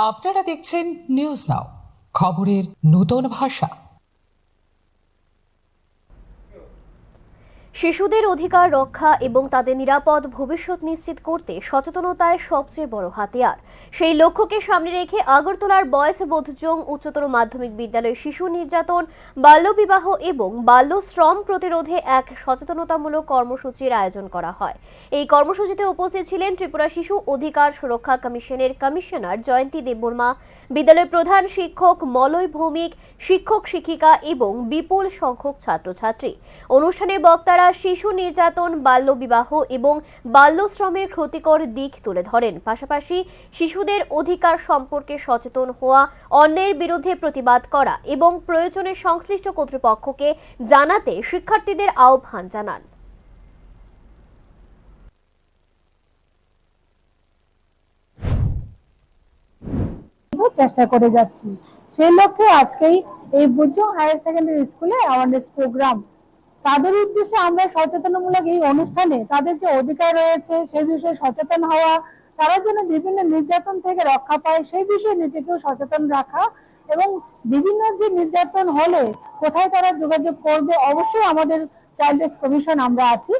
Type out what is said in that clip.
আপনারা দেখছেন news now, খবরের নতুন ভাষা। শিশুদের অধিকার রক্ষা এবং তাদের নিরাপদ ভবিষ্যৎ নিশ্চিত করতে সচেতনতায় সবচেয়ে বড় হাতিয়ার। সেই লক্ষ্যকে সামনে রেখে আগরতলার বয়েজ বোধজং উচ্চতর মাধ্যমিক বিদ্যালয়ে শিশু নির্যাতন, বাল্যবিবাহ এবং বাল্যশ্রম প্রতিরোধে এক সচেতনতামূলক কর্মসূচির আয়োজন করা হয়। এই কর্মসূচিতে উপস্থিত ছিলেন ত্রিপুরা শিশু অধিকার সুরক্ষা কমিশনের কমিশনার জয়ন্তী দেববর্মা, বিদ্যালয়ের প্রধান শিক্ষক মলয় ভৌমিক, শিক্ষক শিক্ষিকা এবং বিপুল সংখ্যক ছাত্রছাত্রী। অনুষ্ঠানে বক্তারা শিশু নির্যাতন, বাল্যবিবাহ এবং বাল্যশ্রমের ক্ষতিকর দিক তুলে ধরেন। পাশাপাশি শিশুদের অধিকার সম্পর্কে সচেতন হওয়া, অন্যের বিরুদ্ধে প্রতিবাদ করা এবং প্রয়োজনে সংশ্লিষ্ট কর্তৃপক্ষকে জানাতে শিক্ষার্থীদের আহ্বান জানান। চেষ্টা করে যাচ্ছি। সেই লক্ষ্যে আজকেই এই বুজং হায়ার সেকেন্ডারি স্কুলে অ্যাওয়ারনেস প্রোগ্রাম, তাদের উদ্দেশ্যে আমরা সচেতনমূলক এই অনুষ্ঠানে তাদের যে অধিকার রয়েছে সেই বিষয়ে সচেতন হওয়া, তারা যেন বিভিন্ন নির্যাতন থেকে রক্ষা পায় সেই বিষয়ে নিজেকেও সচেতন রাখা এবং বিভিন্ন যে নির্যাতন হলে কোথায় তারা যোগাযোগ করবে। অবশ্যই আমাদের চাইল্ড রাইটস কমিশন আমরা আছি,